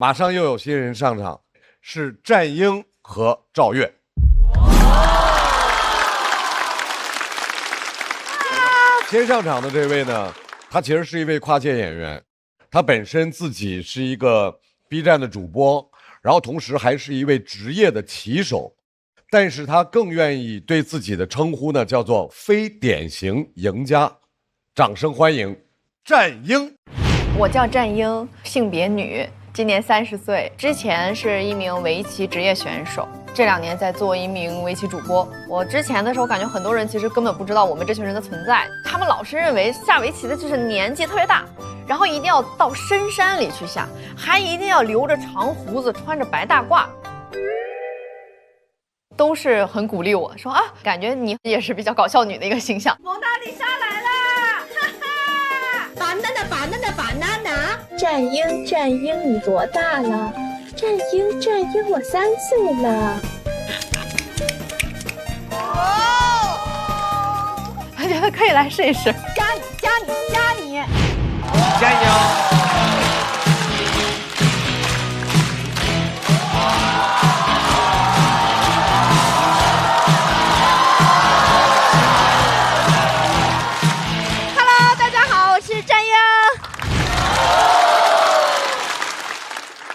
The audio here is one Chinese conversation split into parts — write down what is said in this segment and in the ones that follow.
马上又有新人上场，是战英和赵越。先上场的这位呢，他其实是一位跨界演员，他本身自己是一个 B 站的主播，然后同时还是一位职业的棋手，但是他更愿意对自己的称呼呢叫做非典型赢家。掌声欢迎战英。我叫战英，性别女，今年30岁，之前是一名围棋职业选手，这2年在做一名围棋主播。我之前的时候感觉很多人其实根本不知道我们这群人的存在，他们老是认为下围棋的就是年纪特别大，然后一定要到深山里去下，还一定要留着长胡子，穿着白大褂，都是很鼓励我说啊，感觉你也是比较搞笑女的一个形象。蒙娜丽莎来了，哈哈！banana， 战英，你多大了？战英，我3岁了。我觉得可以来试一试。加你！加油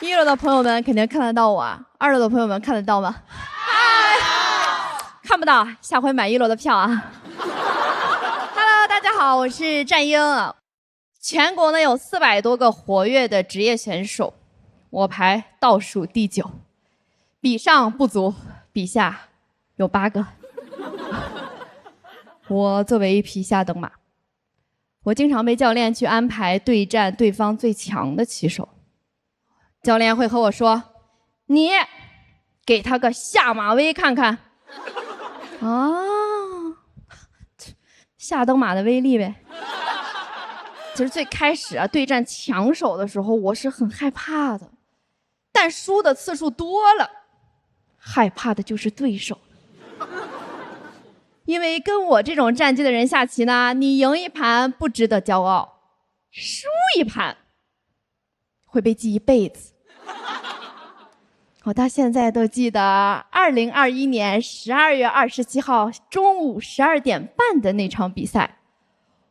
！1楼的朋友们肯定看得到我啊，2楼的朋友们看得到吗？嗨，看不到，下回买1楼的票啊。Hello， 大家好，我是战英。全国呢有400多个活跃的职业选手，我排倒数第9，比上不足，比下有8个。我作为一匹下等马，我经常被教练去安排对战对方最强的棋手。教练会和我说：“你给他个下马威看看。”啊，下等马的威力呗。其实最开始啊，对战强手的时候，我是很害怕的，但输的次数多了，害怕的就是对手。因为跟我这种战绩的人下棋呢，你赢一盘不值得骄傲，输一盘会被记一辈子。我到现在都记得2021年12月27号中午12点半的那场比赛，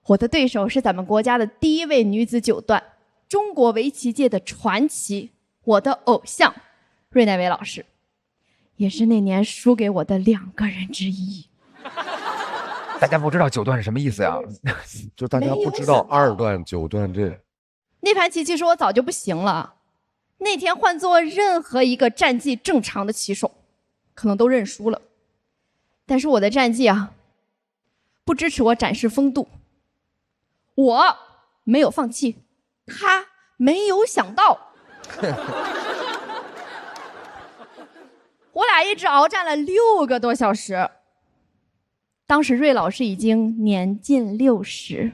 我的对手是咱们国家的第1位女子9段，中国围棋界的传奇，我的偶像芮乃薇老师，也是那年输给我的2个人之一。大家不知道9段是什么意思呀？就大家不知道2段、9段这。那盘棋其实我早就不行了。那天换做任何一个战绩正常的棋手，可能都认输了。但是我的战绩啊，不支持我展示风度。我没有放弃，他没有想到。我俩一直鏖战了6个多小时。当时芮老师已经年近60。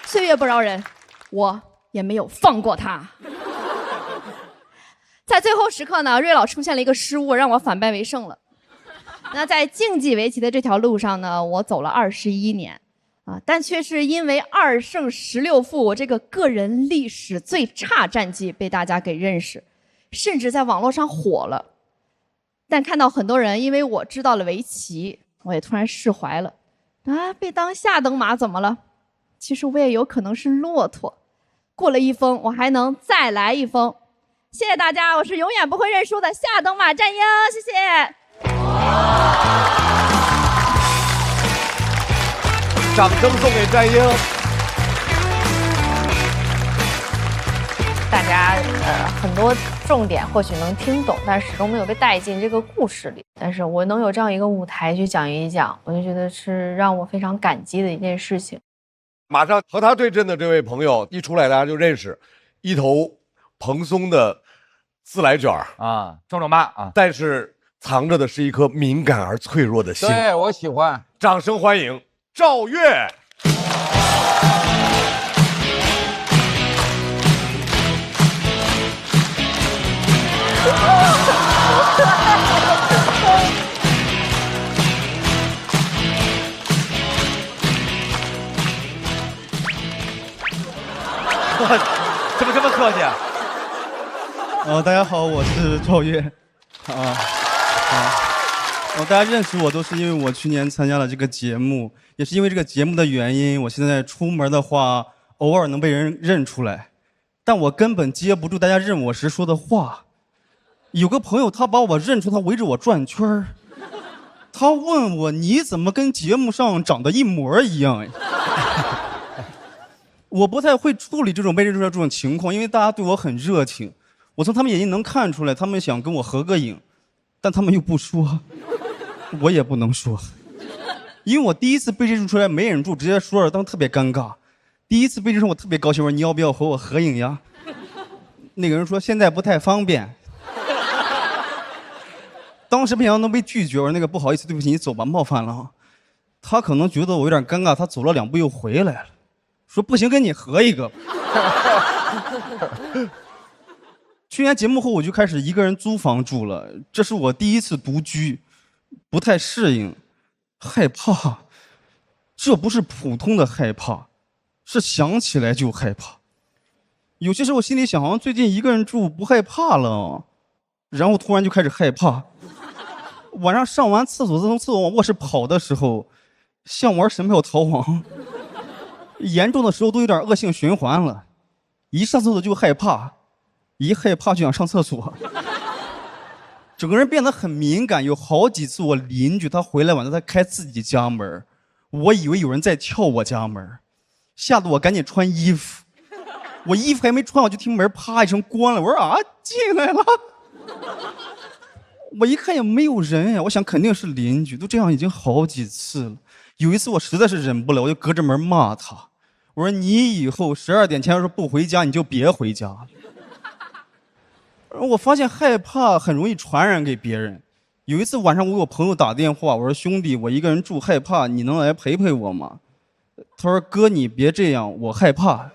岁月不饶人，我也没有放过他。在最后时刻呢，芮老出现了一个失误，让我反败为胜了。那在竞技围棋的这条路上呢，我走了21年啊，但却是因为2胜16负，我这个个人历史最差战绩被大家给认识，甚至在网络上火了。但看到很多人因为我知道了围棋，我也突然释怀了。啊，被当下等马怎么了？其实我也有可能是骆驼，过了一封，我还能再来一封。谢谢大家，我是永远不会认输的下等马战英，谢谢。掌声送给战英。大家很多重点或许能听懂，但是始终没有被带进这个故事里。但是我能有这样一个舞台去讲一讲，我就觉得是让我非常感激的一件事情。马上和他对阵的这位朋友一出来，大家就认识，一头蓬松的自来卷啊，壮妈啊，但是藏着的是一颗敏感而脆弱的心。对，我喜欢。掌声欢迎赵越。怎么这么客气啊？大家好，我是赵月。大家认识我都是因为我去年参加了这个节目，也是因为这个节目的原因，我现在出门的话偶尔能被人认出来，但我根本接不住大家认我时说的话。有个朋友他把我认出，他围着我转圈儿，他问我你怎么跟节目上长得一模一样呀？我不太会处理这种被认出来这种情况，因为大家对我很热情，我从他们眼睛能看出来，他们想跟我合个影，但他们又不说，我也不能说，因为我第一次被认出来没忍住，直接说了，当时特别尴尬。第一次被认出我特别高兴，我说你要不要和我合影呀？那个人说现在不太方便。当时没想到能被拒绝，我说那个不好意思，对不起，你走吧，冒犯了。他可能觉得我有点尴尬，他走了2步又回来了，说不行，跟你合一个。去年节目后我就开始一个人租房住了，这是我第一次独居，不太适应，害怕。这不是普通的害怕，是想起来就害怕。有些时候我心里想，好像最近一个人住不害怕了，然后突然就开始害怕。晚上上完厕所从厕所往卧室跑的时候，像玩神庙逃亡，严重的时候都有点恶性循环了，一上厕所就害怕，一害怕就想上厕所，整个人变得很敏感。有好几次我邻居他回来晚上他开自己家门，我以为有人在撬我家门，吓得我赶紧穿衣服，我衣服还没穿我就听门啪一声关了，我说啊进来了。我一看也没有人呀，我想肯定是邻居，都这样已经好几次了。有一次我实在是忍不了，我就隔着门骂他，我说你以后12点前要是不回家你就别回家了。我发现害怕很容易传染给别人。有一次晚上我给我朋友打电话，我说兄弟，我一个人住害怕，你能来陪陪我吗？他说哥你别这样，我害怕。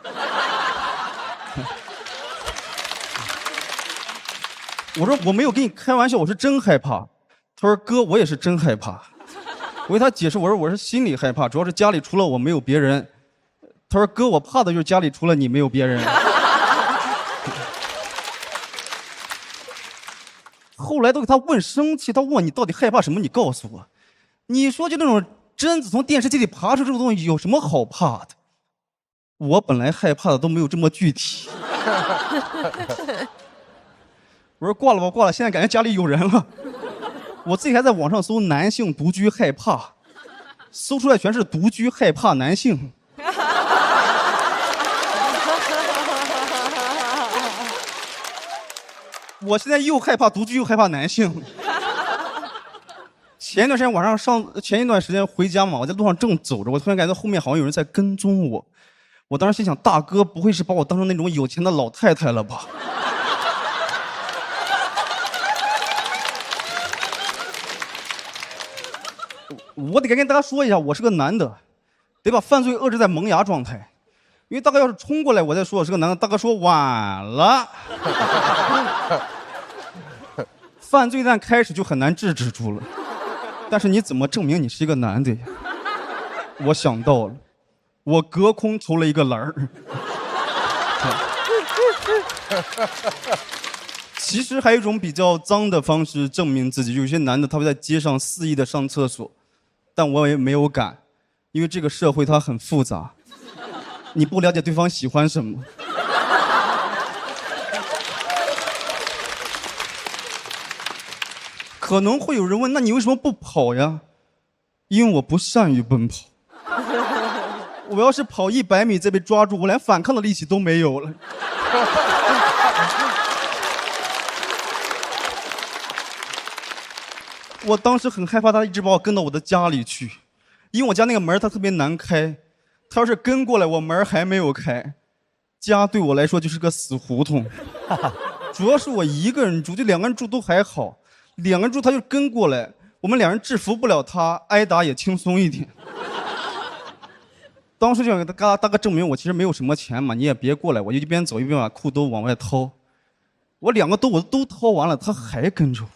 我说我没有跟你开玩笑，我是真害怕。他说哥我也是真害怕。我给他解释，我说我是心里害怕，主要是家里除了我没有别人。他说哥我怕的就是家里除了你没有别人。后来都给他问生气，他问我你到底害怕什么，你告诉我。你说就那种贞子从电视机里爬出这种东西有什么好怕的？我本来害怕的都没有这么具体。我说挂了吧，挂了，现在感觉家里有人了。我自己还在网上搜男性独居害怕，搜出来全是独居害怕男性。我现在又害怕独居又害怕男性。前一段时间回家嘛，我在路上正走着，我突然感觉后面好像有人在跟踪我。我当时心想，大哥不会是把我当成那种有钱的老太太了吧？我得跟大家说一下，我是个男的，得把犯罪遏制在萌芽状态。因为大哥要是冲过来，我再说我是个男的，大哥说晚了。犯罪一旦开始就很难制止住了。但是你怎么证明你是一个男的呀？我想到了，我隔空抽了一个篮儿。其实还有一种比较脏的方式证明自己，有些男的他会在街上肆意的上厕所，但我也没有敢，因为这个社会它很复杂，你不了解对方喜欢什么。可能会有人问，那你为什么不跑呀？因为我不善于奔跑。我要是跑100米再被抓住，我连反抗的力气都没有了。我当时很害怕他一直把我跟到我的家里去，因为我家那个门他特别难开，他要是跟过来我门还没有开，家对我来说就是个死胡同。主要是我一个人住，就2个人住都还好，2个人住他就跟过来，我们2人制服不了他，挨打也轻松一点。当时就想给他大哥证明我其实没有什么钱嘛，你也别过来，我就一边走一边把裤兜往外掏。我2个兜我都掏完了，他还跟着我。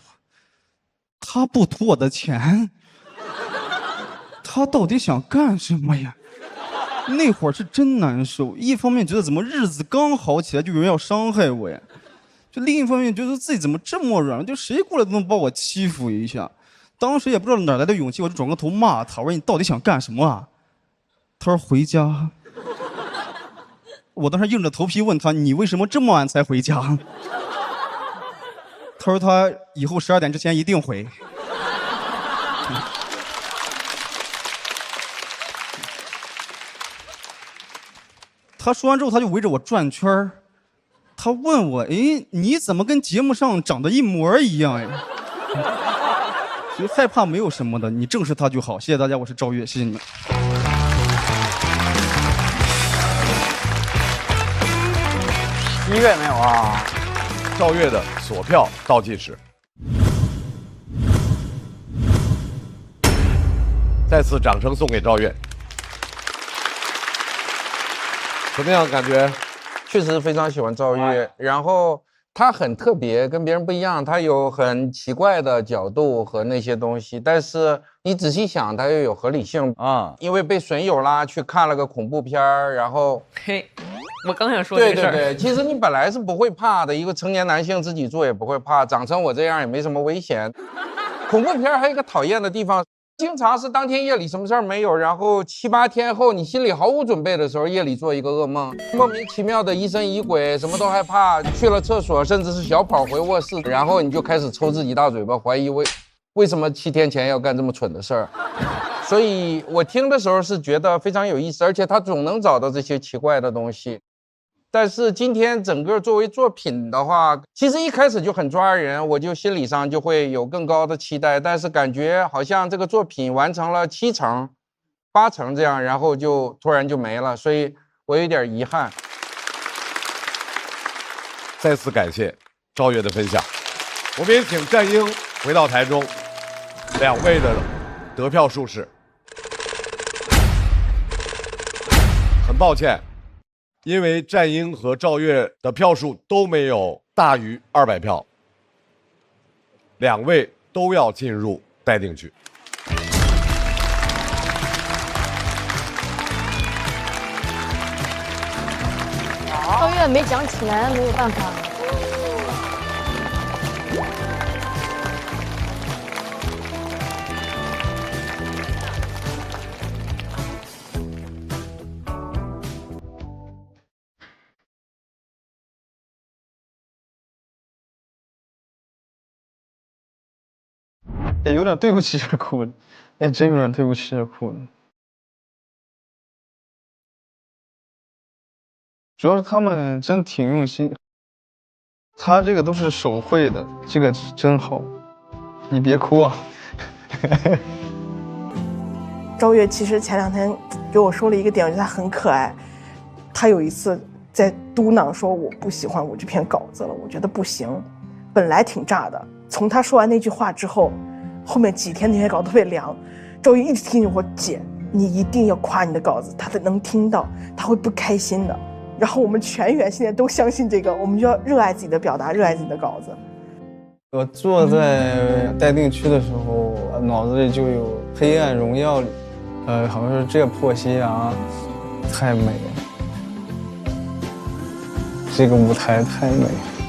他不图我的钱，他到底想干什么呀？那会儿是真难受，一方面觉得怎么日子刚好起来就有人要伤害我呀，就另一方面觉得自己怎么这么软，就谁过来都能把我欺负一下。当时也不知道哪来的勇气，我就转过头骂他，我说你到底想干什么啊？他说回家。我当时硬着头皮问他，你为什么这么晚才回家？他说他以后12点之前一定回。他说完之后，他就围着我转圈儿，他问我：“哎，你怎么跟节目上长得一模一样呀？”所以害怕没有什么的，你正视他就好。谢谢大家，我是赵越，谢谢你们。1月没有啊？赵越的锁票倒计时，再次掌声送给赵越。怎么样？感觉？确实非常喜欢赵越，然后他很特别，跟别人不一样，他有很奇怪的角度和那些东西，但是你仔细想，他又有合理性啊。因为被损友啦，去看了个恐怖片儿，然后嘿，我刚想说这个事儿。对，其实你本来是不会怕的，一个成年男性自己做也不会怕，长成我这样也没什么危险。恐怖片还有一个讨厌的地方。经常是当天夜里什么事儿没有，然后7、8天后你心里毫无准备的时候，夜里做一个噩梦，莫名其妙的疑神疑鬼，什么都害怕，去了厕所甚至是小跑回卧室，然后你就开始抽自己大嘴巴，怀疑为什么7天前要干这么蠢的事儿。所以我听的时候是觉得非常有意思，而且他总能找到这些奇怪的东西。但是今天整个作为作品的话，其实一开始就很抓人，我就心理上就会有更高的期待，但是感觉好像这个作品完成了7成、8成这样，然后就突然就没了，所以我有点遗憾。再次感谢赵越的分享，我们也请战英回到台中，2位的得票数是，很抱歉。因为战英和赵越的票数都没有大于200票，2位都要进入待定区。赵越没讲起来，没有办法。也有点对不起热裤子，真有点对不起热裤子。主要是他们真挺用心，他这个都是手绘的，这个真好。你别哭啊。赵越其实前2天给我说了一个点，我觉得他很可爱。他有一次在嘟囔说我不喜欢我这篇稿子了，我觉得不行。本来挺炸的，从他说完那句话之后。后面几天那些稿特别凉，赵越一直听着我姐，你一定要夸你的稿子，他能听到，他会不开心的。然后我们全员现在都相信这个，我们就要热爱自己的表达，热爱自己的稿子。我坐在待定区的时候，脑子里就有《黑暗荣耀》里，好像是这破夕阳太美了，这个舞台太美了。